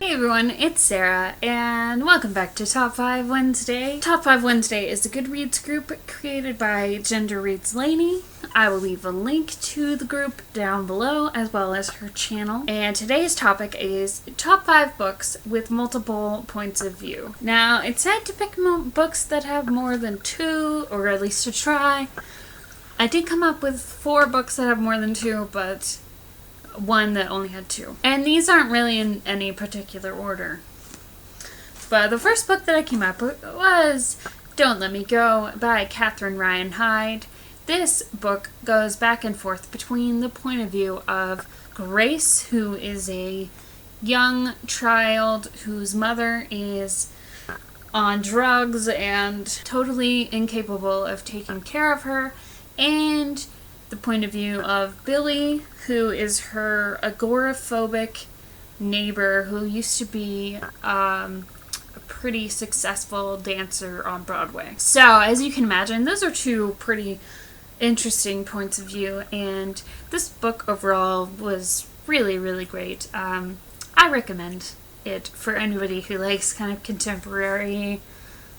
Hey everyone, it's Sarah, and welcome back to Top 5 Wednesday. Top 5 Wednesday is a Goodreads group created by gingerreadslainey. I will leave a link to the group down below, as well as her channel. And today's topic is top 5 books with multiple points of view. Now, it's said to pick books that have more than 2, or at least to try. I did come up with 4 books that have more than 2, but one that only had 2. And these aren't really in any particular order. But the first book that I came up with was Don't Let Me Go by Catherine Ryan Hyde. This book goes back and forth between the point of view of Grace, who is a young child whose mother is on drugs and totally incapable of taking care of her, and the point of view of Billy, who is her agoraphobic neighbor who used to be a pretty successful dancer on Broadway. So, as you can imagine, those are 2 pretty interesting points of view, and this book overall was really, really great. I recommend it for anybody who likes kind of contemporary,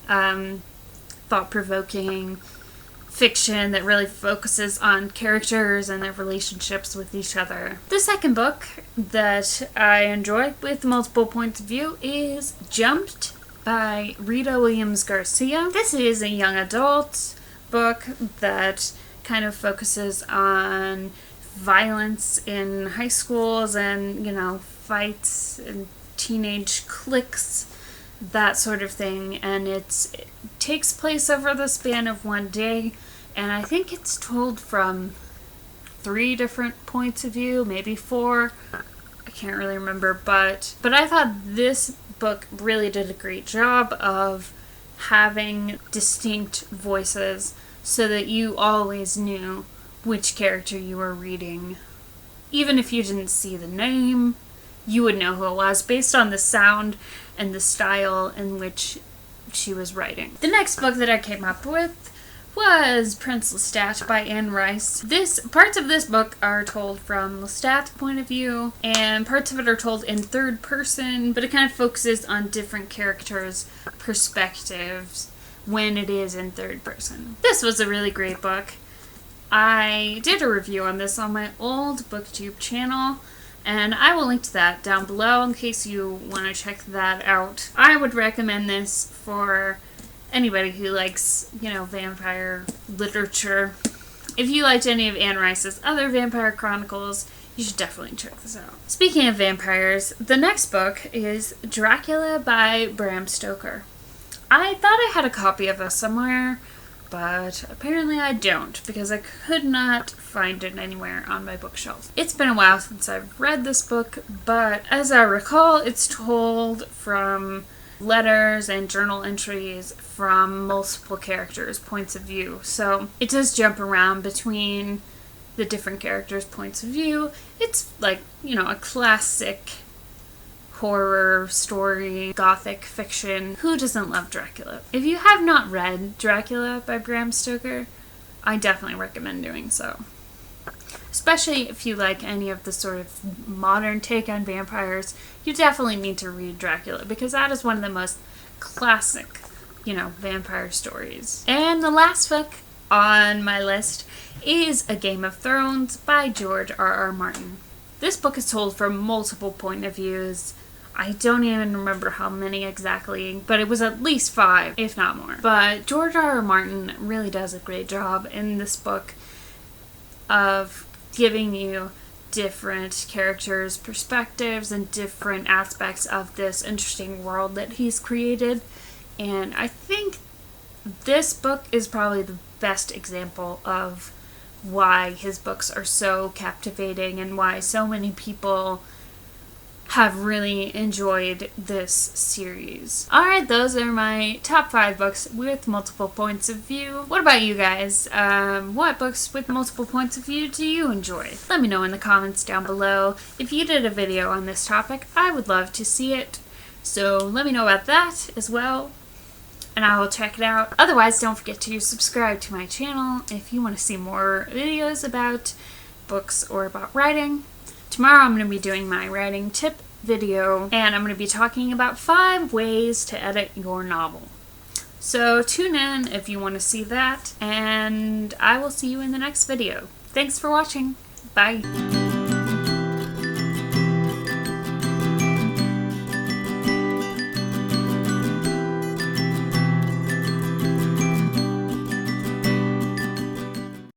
thought-provoking fiction that really focuses on characters and their relationships with each other. The second book that I enjoy with multiple points of view is Jumped by Rita Williams-Garcia. This is a young adult book that kind of focuses on violence in high schools and, fights and teenage cliques, that sort of thing, and it takes place over the span of one day, and I think it's told from 3 different points of view, maybe 4, I can't really remember, but I thought this book really did a great job of having distinct voices so that you always knew which character you were reading. Even if you didn't see the name, you would know who it was based on the sound and the style in which she was writing. The next book that I came up with was Prince Lestat by Anne Rice. Parts of this book are told from Lestat's point of view, and parts of it are told in third person, but it kind of focuses on different characters' perspectives when it is in third person. This was a really great book. I did a review on this on my old BookTube channel, and I will link to that down below in case you want to check that out. I would recommend this for anybody who likes, vampire literature. If you liked any of Anne Rice's other vampire chronicles, you should definitely check this out. Speaking of vampires, the next book is Dracula by Bram Stoker. I thought I had a copy of this somewhere, but apparently I don't, because I could not find it anywhere on my bookshelf. It's been a while since I've read this book, but as I recall, it's told from letters and journal entries from multiple characters' points of view. So it does jump around between the different characters' points of view. It's like, a classic horror story, gothic fiction. Who doesn't love Dracula? If you have not read Dracula by Bram Stoker, I definitely recommend doing so. Especially if you like any of the sort of modern take on vampires, you definitely need to read Dracula, because that is one of the most classic, vampire stories. And the last book on my list is A Game of Thrones by George R.R. Martin. This book is told from multiple point of views. I don't even remember how many exactly, but it was at least 5, if not more. But George R.R. Martin really does a great job in this book of giving you different characters' perspectives and different aspects of this interesting world that he's created. And I think this book is probably the best example of why his books are so captivating and why so many people have really enjoyed this series. Alright, those are my top 5 books with multiple points of view. What about you guys? What books with multiple points of view do you enjoy? Let me know in the comments down below. If you did a video on this topic, I would love to see it. So let me know about that as well, and I will check it out. Otherwise, don't forget to subscribe to my channel if you want to see more videos about books or about writing. Tomorrow I'm going to be doing my writing tip video, and I'm going to be talking about 5 ways to edit your novel. So tune in if you want to see that, and I will see you in the next video. Thanks for watching. Bye.